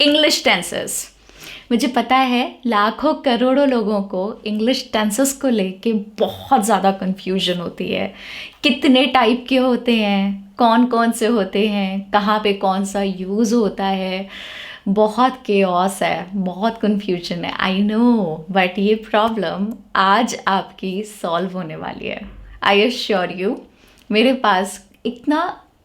English tenses. मुझे पता है लाखों करोड़ों लोगों को इंग्लिश टेंसेस को लेके बहुत ज़्यादा कन्फ्यूजन होती है। कितने टाइप के होते हैं, कौन कौन से होते हैं, कहाँ पे कौन सा यूज़ होता है, बहुत केओस है, बहुत कन्फ्यूजन है। आई नो, बट ये प्रॉब्लम आज आपकी सॉल्व होने वाली है। आई एश्योर यू, मेरे पास इतना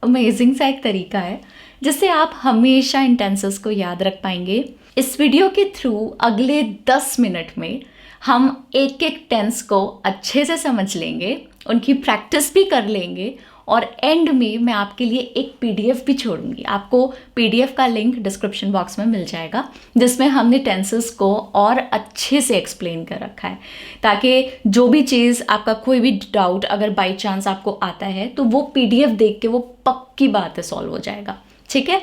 अमेजिंग सा एक तरीका है जिससे आप हमेशा इन टेंसेस को याद रख पाएंगे। इस वीडियो के थ्रू अगले 10 मिनट में हम एक एक टेंस को अच्छे से समझ लेंगे, उनकी प्रैक्टिस भी कर लेंगे और एंड में मैं आपके लिए एक पीडीएफ भी छोड़ूंगी। आपको पीडीएफ का लिंक डिस्क्रिप्शन बॉक्स में मिल जाएगा जिसमें हमने टेंसेस को और अच्छे से एक्सप्लेन कर रखा है, ताकि जो भी चीज़ आपका कोई भी डाउट अगर बाई चांस आपको आता है तो वो पीडीएफ देख के वो पक्की बात है सॉल्व हो जाएगा। ठीक है,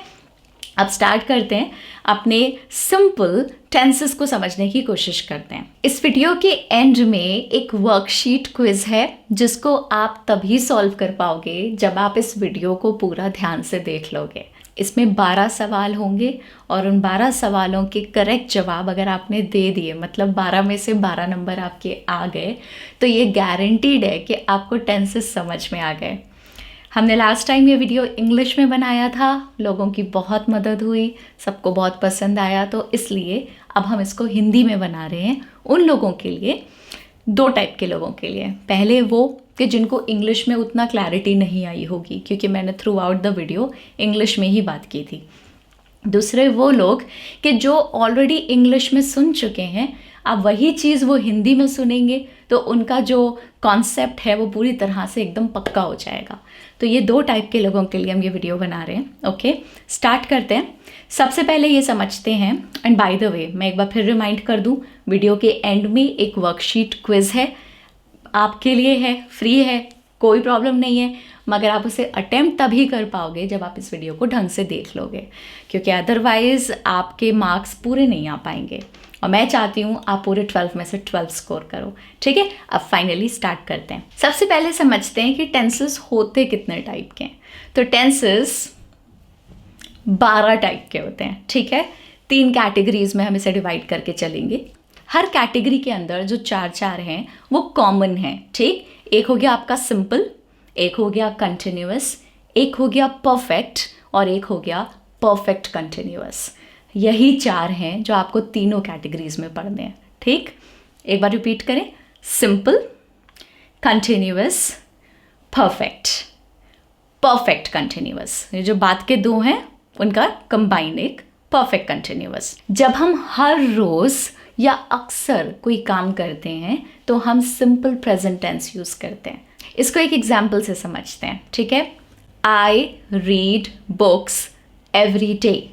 अब स्टार्ट करते हैं, अपने सिंपल टेंसेस को समझने की कोशिश करते हैं। इस वीडियो के एंड में एक वर्कशीट क्विज है जिसको आप तभी सॉल्व कर पाओगे जब आप इस वीडियो को पूरा ध्यान से देख लोगे। इसमें 12 सवाल होंगे और उन 12 सवालों के करेक्ट जवाब अगर आपने दे दिए, मतलब 12 में से 12 नंबर आपके आ गए, तो ये गारंटीड है कि आपको टेंसेस समझ में आ गए। हमने लास्ट टाइम ये वीडियो इंग्लिश में बनाया था, लोगों की बहुत मदद हुई, सबको बहुत पसंद आया, तो इसलिए अब हम इसको हिंदी में बना रहे हैं उन लोगों के लिए, 2 टाइप के लोगों के लिए। पहले वो कि जिनको इंग्लिश में उतना क्लैरिटी नहीं आई होगी, क्योंकि मैंने through out the video English में ही बात की थी। दूसरे वो लोग कि जो ऑलरेडी इंग्लिश में सुन चुके हैं, अब वही चीज़ वो हिंदी में सुनेंगे तो उनका जो कॉन्सेप्ट है वो पूरी तरह से एकदम पक्का हो जाएगा। तो ये 2 टाइप के लोगों के लिए हम ये वीडियो बना रहे हैं। ओके, स्टार्ट करते हैं। सबसे पहले ये समझते हैं, एंड बाय द वे मैं एक बार फिर रिमाइंड कर दूं, वीडियो के एंड में एक वर्कशीट क्विज है, आपके लिए है, फ्री है, कोई प्रॉब्लम नहीं है, मगर आप उसे अटेम्प्ट तभी कर पाओगे जब आप इस वीडियो को ढंग से देख लोगे, क्योंकि अदरवाइज आपके मार्क्स पूरे नहीं आ पाएंगे और मैं चाहती हूँ आप पूरे 12 में से 12 स्कोर करो। ठीक है, अब फाइनली स्टार्ट करते हैं। सबसे पहले समझते हैं कि टेंसेस होते कितने टाइप के हैं। तो टेंसेस 12 टाइप के होते हैं। ठीक है, 3 कैटेगरीज में हम इसे डिवाइड करके चलेंगे। हर कैटेगरी के अंदर जो 4 हैं वो कॉमन हैं। ठीक, एक हो गया आपका सिंपल, एक हो गया कंटिन्यूअस, एक हो गया परफेक्ट और एक हो गया परफेक्ट कंटिन्यूअस। यही 4 हैं जो आपको तीनों कैटेगरीज में पढ़ने हैं। ठीक, एक बार रिपीट करें, simple, continuous, perfect, perfect continuous. ये जो बात के 2 हैं उनका कंबाइन एक परफेक्ट कंटिन्यूअस। जब हम हर रोज या अक्सर कोई काम करते हैं तो हम सिंपल प्रेजेंट टेंस यूज करते हैं। इसको एक एग्जाम्पल से समझते हैं। ठीक है, I read books every day.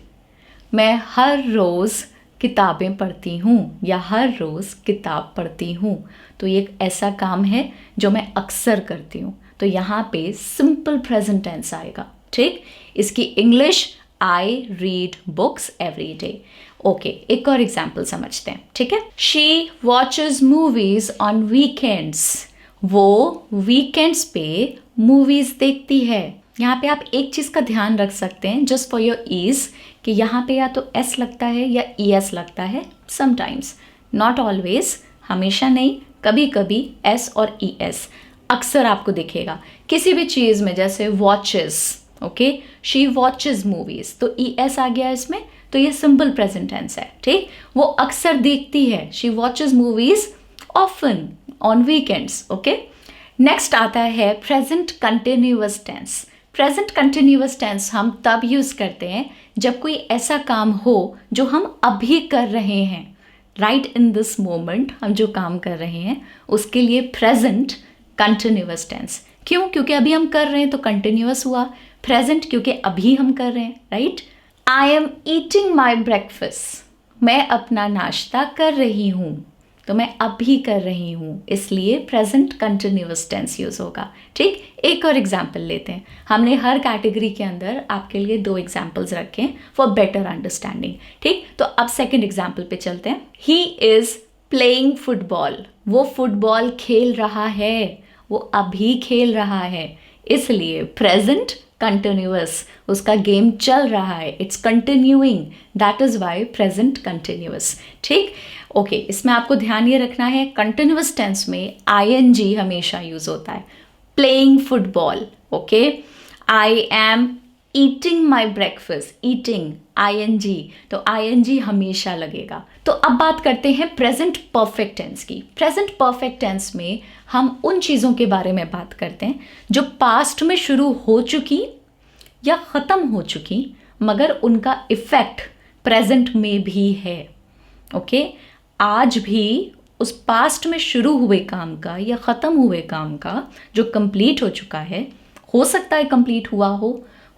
मैं हर रोज़ किताबें पढ़ती हूँ या हर रोज़ किताब पढ़ती हूँ। तो ये एक ऐसा काम है जो मैं अक्सर करती हूँ, तो यहाँ पे सिंपल प्रेजेंट टेंस आएगा। ठीक, इसकी English I read books every day. Okay, एक और एग्जाम्पल समझते हैं। ठीक है, she watches movies on weekends. वो वीकेंड्स पे मूवीज देखती है। यहाँ पे आप एक चीज़ का ध्यान रख सकते हैं, जस्ट फॉर योर ईज, कि यहाँ पे या तो एस लगता है या ई एस लगता है समटाइम्स, नॉट ऑलवेज, हमेशा नहीं, कभी कभी एस और ई एस अक्सर आपको दिखेगा किसी भी चीज़ में, जैसे watches. Okay, she watches movies, तो ई एस आ गया इसमें, तो ये सिंपल प्रेजेंट टेंस है। ठीक, वो अक्सर देखती है, she watches movies often on weekends. Okay, next आता है present continuous tense. Present continuous tense हम तब यूज़ करते हैं जब कोई ऐसा काम हो जो हम अभी कर रहे हैं, राइट इन दिस मोमेंट हम जो काम कर रहे हैं उसके लिए प्रेजेंट कंटिन्यूअस टेंस। क्यों? क्योंकि अभी हम कर रहे हैं तो कंटिन्यूअस हुआ। प्रेजेंट क्योंकि अभी हम कर रहे हैं, right. I am eating my breakfast, मैं अपना नाश्ता कर रही हूँ, तो मैं अभी कर रही हूँ, इसलिए प्रेजेंट कंटिन्यूअस टेंस यूज होगा। ठीक, एक और एग्जाम्पल लेते हैं। हमने हर कैटेगरी के अंदर आपके लिए 2 एग्जाम्पल्स रखे हैं फॉर बेटर अंडरस्टैंडिंग। ठीक, तो अब सेकंड एग्जाम्पल पे चलते हैं। ही इज प्लेइंग फुटबॉल, वो फुटबॉल खेल रहा है, वो अभी खेल रहा है, इसलिए प्रेजेंट कंटिन्यूअस, उसका गेम चल रहा है, it's continuing, that is why present continuous. ठीक, ओके, इसमें आपको ध्यान ये रखना है कंटिन्यूअस टेंस में आईएनजी हमेशा यूज होता है। Playing football, okay, I am eating my breakfast, eating ING, तो आईएनजी हमेशा लगेगा। तो अब बात करते हैं प्रेजेंट परफेक्ट टेंस की। प्रेजेंट परफेक्ट टेंस में हम उन चीज़ों के बारे में बात करते हैं जो पास्ट में शुरू हो चुकी या ख़त्म हो चुकी मगर उनका इफ़ेक्ट प्रेजेंट में भी है। ओके, आज भी उस पास्ट में शुरू हुए काम का या ख़त्म हुए काम का जो कंप्लीट हो चुका है, हो सकता है कंप्लीट हुआ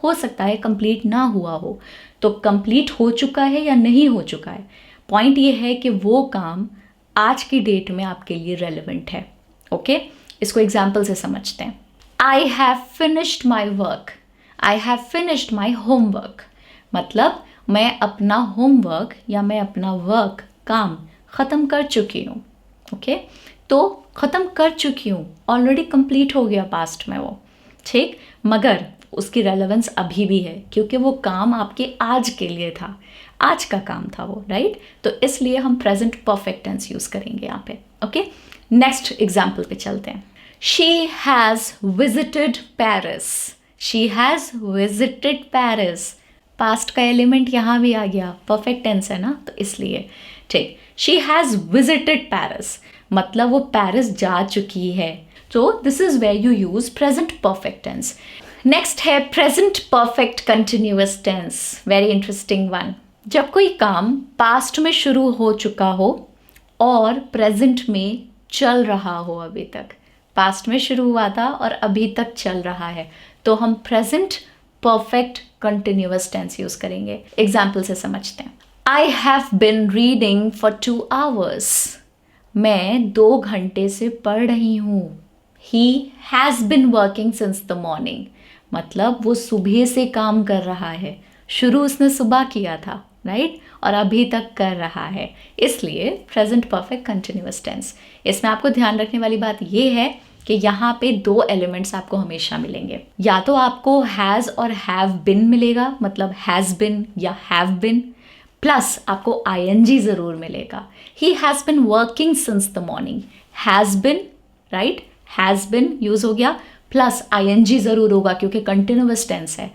हो सकता है कंप्लीट ना हुआ हो, तो कंप्लीट हो चुका है या नहीं हो चुका है, पॉइंट ये है कि वो काम आज की डेट में आपके लिए रेलेवेंट है। ओके, इसको एग्जाम्पल से समझते हैं। I have finished my work, I have finished my homework, मतलब मैं अपना होमवर्क या मैं अपना वर्क, काम ख़त्म कर चुकी हूँ। ओके, तो ख़त्म कर चुकी हूँ, ऑलरेडी कंप्लीट हो गया पास्ट में वो, ठीक, मगर उसकी रेलेवेंस अभी भी है क्योंकि वो काम आपके आज के लिए था, आज का काम था वो, राइट। तो इसलिए हम प्रेजेंट परफेक्ट टेंस यूज़ करेंगे यहाँ पे। ओके, नेक्स्ट एग्जाम्पल पे चलते हैं। She has visited Paris, she has visited Paris, past का एलिमेंट यहाँ भी आ गया, परफेक्ट टेंस है ना, तो इसलिए ठीक। शी हैज़ विजिटेड पेरिस, मतलब वो पेरिस जा चुकी है, तो this is where you use present perfect tense. Next है present perfect continuous tense, very interesting one. जब कोई काम पास्ट में शुरू हो चुका हो और प्रेजेंट में चल रहा हो, अभी तक पास्ट में शुरू हुआ था और अभी तक चल रहा है, तो हम present perfect continuous tense use करेंगे। एग्जाम्पल से समझते हैं। I have been reading for 2 hours, मैं 2 घंटे से पढ़ रही हूँ। He has been working since the morning, मतलब वो सुबह से काम कर रहा है, शुरू उसने सुबह किया था, राइट, और अभी तक कर रहा है, इसलिए प्रेजेंट परफेक्ट कंटिन्यूअस टेंस। इसमें आपको ध्यान रखने वाली बात ये है कि यहाँ पे 2 एलिमेंट्स आपको हमेशा मिलेंगे, या तो आपको हैज़ और हैव बिन मिलेगा, मतलब हैज़ बिन या हैव बिन, प्लस आपको आईएनजी ज़रूर मिलेगा। ही has been working since the morning, has been, right, has been use हो गया, प्लस आईएनजी ज़रूर होगा क्योंकि कंटिन्यूअस टेंस है।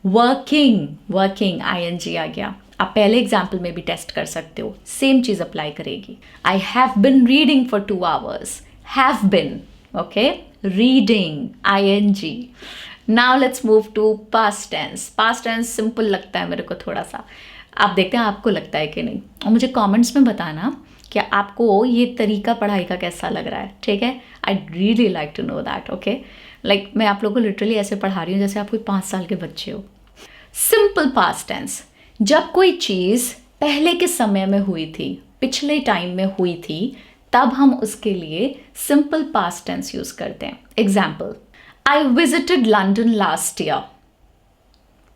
वर्किंग, वर्किंग आईएनजी आ गया। आप पहले एग्जाम्पल में भी टेस्ट कर सकते हो, सेम चीज़ अप्लाई करेगी। I have been reading for 2 hours, have been, okay, reading ING. Now let's move to past tense. Past tense simple लगता है मेरे को थोड़ा सा, आप देखते हैं आपको लगता है कि नहीं, और मुझे कमेंट्स में बताना कि आपको ये तरीका पढ़ाई का कैसा लग रहा है, ठीक है। I really like to know that, okay. Like मैं आप लोगों को लिटरली ऐसे पढ़ा रही हूँ जैसे आप कोई 5 साल के बच्चे हो। सिंपल पास्ट टेंस, जब कोई चीज़ पहले के समय में हुई थी, पिछले टाइम में हुई थी, तब हम उसके लिए सिंपल पास्ट टेंस यूज़ करते हैं। Example, I visited London last year,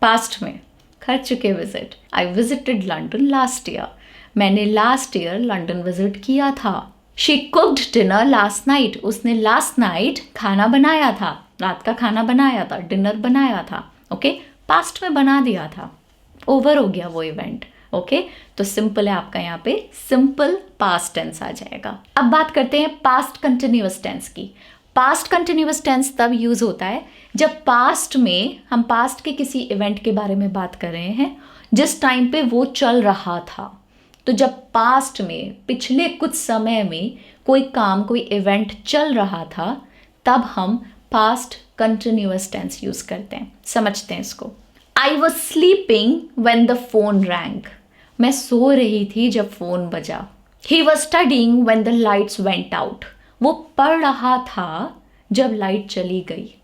past में कर चुके visit, I visited London last year, मैंने लास्ट ईयर लंदन विजिट किया था। She cooked dinner last night, उसने लास्ट नाइट खाना बनाया था, रात का खाना बनाया था, डिनर बनाया था, ओके, पास्ट में बना दिया था, ओवर हो गया वो इवेंट, ओके। तो सिंपल है आपका यहाँ पे सिंपल पास्ट टेंस आ जाएगा। अब बात करते हैं पास्ट कंटिन्यूअस टेंस की। पास्ट कंटिन्यूअस टेंस तब यूज होता है जब पास्ट में हम पास्ट के किसी इवेंट के बारे में बात कर रहे हैं जिस टाइम पे वो चल रहा था। तो जब पास्ट में पिछले कुछ समय में कोई काम, कोई इवेंट चल रहा था, तब हम पास्ट कंटिन्यूअस टेंस यूज करते हैं। समझते हैं इसको। I was sleeping when the phone wrong, मैं सो रही थी जब फोन बजा। ही was studying when the lights went out, वो पढ़ रहा था जब लाइट चली गई।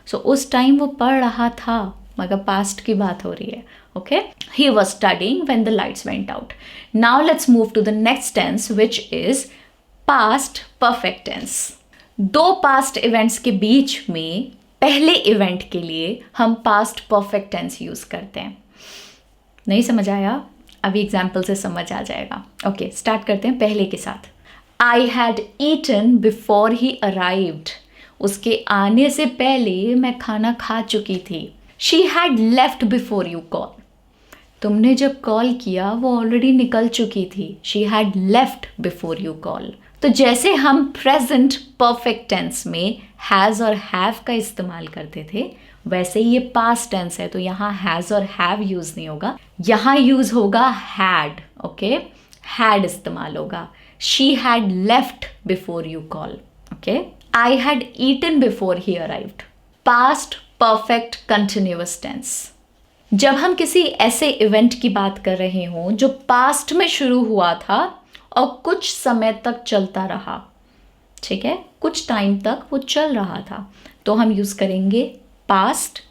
सो उस टाइम वो पढ़ रहा था, मगर पास्ट की बात हो रही है, okay. He was studying when the lights went out. Now let's move to the next tense which is past perfect tense. 2 past events के बीच में पहले इवेंट के लिए हम पास्ट परफेक्ट टेंस यूज करते हैं। नहीं समझ आया? अभी एग्जाम्पल से समझ आ जाएगा। ओके, स्टार्ट करते हैं पहले के साथ। I had eaten before he arrived, उसके आने से पहले मैं खाना खा चुकी थी। She had left before you call, तुमने जब कॉल किया वो ऑलरेडी निकल चुकी थी। She had left before you call. तो जैसे हम प्रेजेंट परफेक्ट टेंस में हैज़ और हैव का इस्तेमाल करते थे, वैसे ये पास्ट टेंस है, तो यहाँ हैज़ और हैव यूज़ नहीं होगा, यहाँ यूज़ होगा हैड। ओके, हैड इस्तेमाल होगा। She had left before you call. Okay, I had eaten before he arrived. Past perfect continuous tense. जब हम किसी ऐसे इवेंट की बात कर रहे हों जो पास्ट में शुरू हुआ था और कुछ समय तक चलता रहा, ठीक है, कुछ टाइम तक वो चल रहा था, तो हम यूज़ करेंगे पास्ट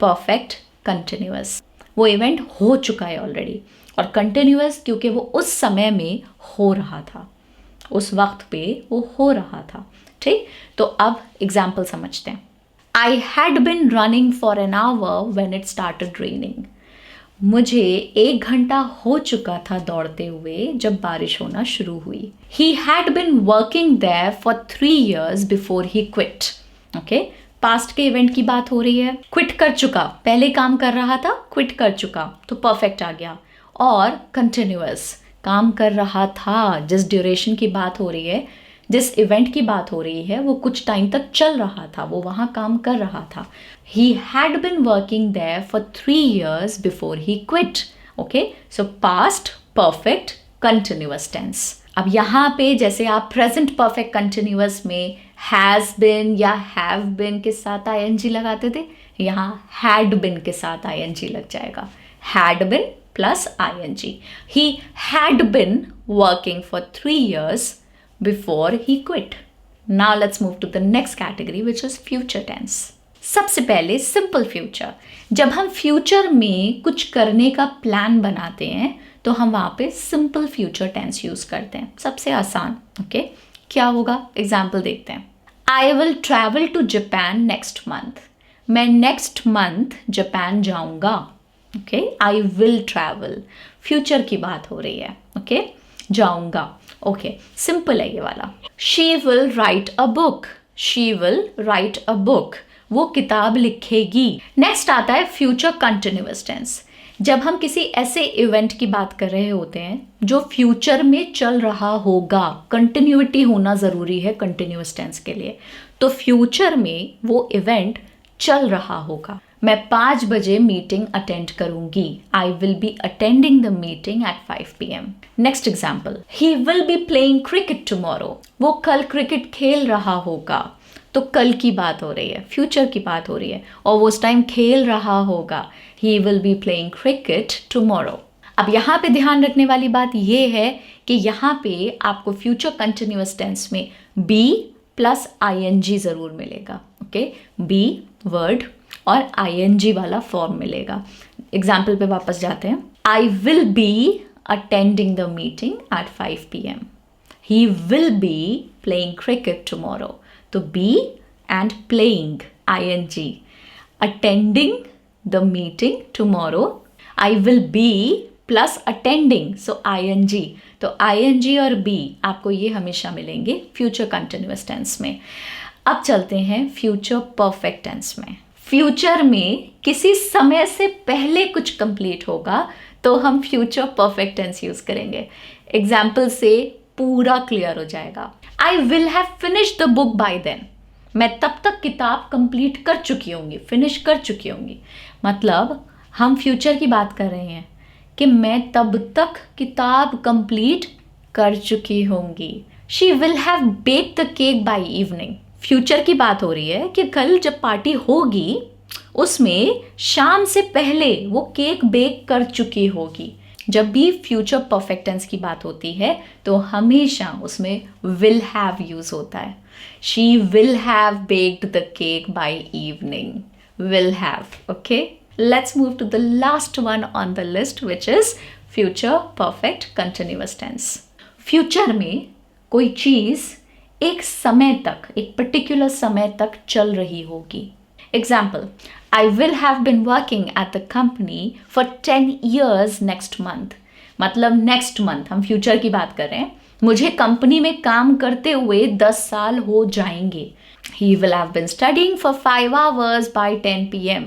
परफेक्ट कंटिन्यूअस। वो इवेंट हो चुका है ऑलरेडी, और कंटिन्यूअस क्योंकि वो उस समय में हो रहा था, उस वक्त पे वो हो रहा था। ठीक, तो अब एग्जाम्पल समझते हैं। I had been running for an hour when it started raining. मुझे 1 घंटा हो चुका था दौड़ते हुए जब बारिश होना शुरू हुई। He had been working there for 3 years before he quit. Okay? Past के इवेंट की बात हो रही है। क्विट कर चुका, पहले काम कर रहा था, क्विट कर चुका, तो परफेक्ट आ गया। और कंटिन्यूअस, काम कर रहा था, जिस ड्यूरेशन की बात हो रही है, जिस इवेंट की बात हो रही है, वो कुछ टाइम तक चल रहा था, वो वहाँ काम कर रहा था। He had been working there for 3 years before he quit. Okay? So past perfect continuous tense. अब यहाँ पे जैसे आप प्रेजेंट परफेक्ट कंटिन्यूअस में हैज़ बिन या हैव बिन के साथ ing लगाते थे, यहाँ हैड बिन के साथ ing लग जाएगा। Had been plus ing. He had been working for 3 years before he quit. Now let's move to the next category, which is future tense. सबसे पहले सिंपल फ्यूचर। जब हम फ्यूचर में कुछ करने का प्लान बनाते हैं तो हम वहाँ पे सिंपल फ्यूचर टेंस यूज करते हैं, सबसे आसान। ओके, क्या होगा, एग्जाम्पल देखते हैं। I will travel to Japan next month. मैं नेक्स्ट मंथ जापान जाऊंगा। Okay, I will travel, future की बात हो रही है। ओके, जाऊंगा। ओके, सिंपल है ये वाला। She will write a book. She will write a book, वो किताब लिखेगी। नेक्स्ट आता है फ्यूचर कंटिन्यूअस टेंस। जब हम किसी ऐसे इवेंट की बात कर रहे होते हैं जो फ्यूचर में चल रहा होगा, कंटिन्यूटी होना जरूरी है कंटिन्यूअस टेंस के लिए, तो फ्यूचर में वो इवेंट चल रहा होगा। मैं 5 बजे मीटिंग अटेंड करूंगी। आई will be attending the meeting at 5 PM. Next example, he will be playing cricket tomorrow. वो कल क्रिकेट खेल रहा होगा, तो कल की बात हो रही है, फ्यूचर की बात हो रही है, और वो उस टाइम खेल रहा होगा। ही will be playing cricket tomorrow. अब यहाँ पे ध्यान रखने वाली बात ये है कि यहाँ पे आपको फ्यूचर कंटिन्यूअस टेंस में बी प्लस ing जरूर मिलेगा। ओके, बी वर्ड और ing वाला फॉर्म मिलेगा। एग्जाम्पल पे वापस जाते हैं। I will be attending the meeting at 5 PM. He will be playing cricket tomorrow, तो be and playing ing, attending the meeting tomorrow, I will be plus attending, so ing, तो ing और be आपको ये हमेशा मिलेंगे future continuous tense में। अब चलते हैं फ्यूचर परफेक्ट टेंस में। फ्यूचर में किसी समय से पहले कुछ कंप्लीट होगा तो हम फ्यूचर परफेक्ट टेंस यूज करेंगे। एग्जाम्पल से पूरा क्लियर हो जाएगा। I will have finished the book by then. मैं तब तक किताब कंप्लीट कर चुकी होंगी, फिनिश कर चुकी होंगी। मतलब हम फ्यूचर की बात कर रहे हैं कि मैं तब तक किताब कंप्लीट कर चुकी होंगी। She will have bake the cake by evening. Future की बात हो रही है कि कल जब पार्टी होगी उसमें शाम से पहले वो केक बेक कर चुकी होगी। जब भी फ्यूचर परफेक्ट टेंस की बात होती है तो हमेशा उसमें विल हैव यूज होता है। She will have baked the cake by evening, will have. Okay, let's move to the last one on the list, which is future perfect continuous tense. Future में कोई चीज एक समय तक, एक पर्टिकुलर समय तक चल रही होगी। Example, I will have been working at the company for 10 years next month. मतलब नेक्स्ट मंथ, हम फ्यूचर की बात कर रहे हैं, मुझे कंपनी में काम करते हुए 10 साल हो जाएंगे। He will have been studying for 5 hours by 10 PM।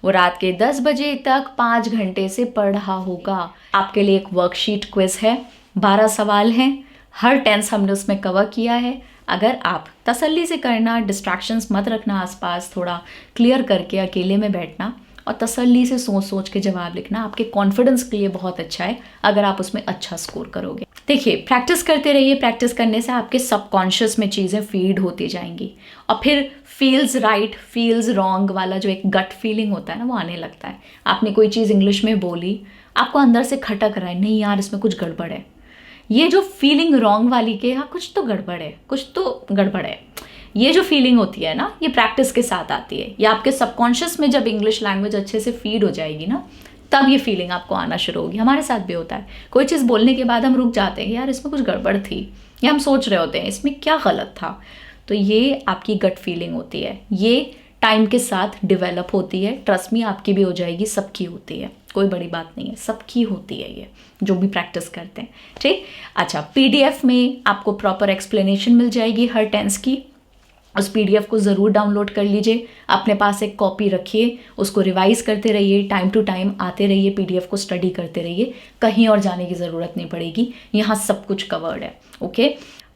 वो रात के 10 बजे तक 5 घंटे से पढ़ रहा होगा। आपके लिए एक वर्कशीट क्विज है, 12 सवाल हैं, हर टेंस हमने उसमें कवर किया है। अगर आप तसल्ली से करना, डिस्ट्रैक्शंस मत रखना आसपास, थोड़ा क्लियर करके अकेले में बैठना और तसल्ली से सोच सोच के जवाब लिखना, आपके कॉन्फिडेंस के लिए बहुत अच्छा है अगर आप उसमें अच्छा स्कोर करोगे। देखिए, प्रैक्टिस करते रहिए, प्रैक्टिस करने से आपके सबकॉन्शियस में चीज़ें फीड होती जाएंगी और फिर फील्स राइट फील्स रॉन्ग वाला जो एक गट फीलिंग होता है ना, वो आने लगता है। आपने कोई चीज़ इंग्लिश में बोली, आपको अंदर से खटक रहा है, नहीं यार इसमें कुछ गड़बड़ है, ये जो फीलिंग रॉन्ग वाली के हाँ कुछ तो गड़बड़ है, कुछ तो गड़बड़ है, ये जो फीलिंग होती है ना, ये प्रैक्टिस के साथ आती है। या आपके सबकॉन्शियस में जब इंग्लिश लैंग्वेज अच्छे से फीड हो जाएगी ना, तब ये फीलिंग आपको आना शुरू होगी। हमारे साथ भी होता है, कोई चीज़ बोलने के बाद हम रुक जाते हैं, यार इसमें कुछ गड़बड़ थी, या हम सोच रहे होते हैं इसमें क्या गलत था। तो ये आपकी गट फीलिंग होती है, ये टाइम के साथ डेवलप होती है। ट्रस्ट मी, आपकी भी हो जाएगी, सबकी होती है, कोई बड़ी बात नहीं है, सबकी होती है ये, जो भी प्रैक्टिस करते हैं। ठीक, अच्छा, PDF में आपको प्रॉपर एक्सप्लेनेशन मिल जाएगी हर टेंस की। उस PDF को ज़रूर डाउनलोड कर लीजिए, अपने पास एक कॉपी रखिए, उसको रिवाइज करते रहिए, टाइम टू टाइम आते रहिए, PDF को स्टडी करते रहिए, कहीं और जाने की ज़रूरत नहीं पड़ेगी, यहाँ सब कुछ कवर्ड है। ओके,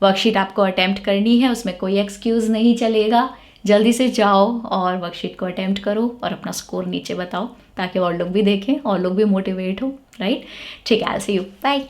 वर्कशीट आपको अटैम्प्ट करनी है, उसमें कोई एक्सक्यूज़ नहीं चलेगा। जल्दी से जाओ और वर्कशीट को अटैम्प्ट करो और अपना स्कोर नीचे बताओ, ताकि और लोग भी देखें और लोग भी मोटिवेट हो। राइट, ठीक है, आई सी यू, बाय।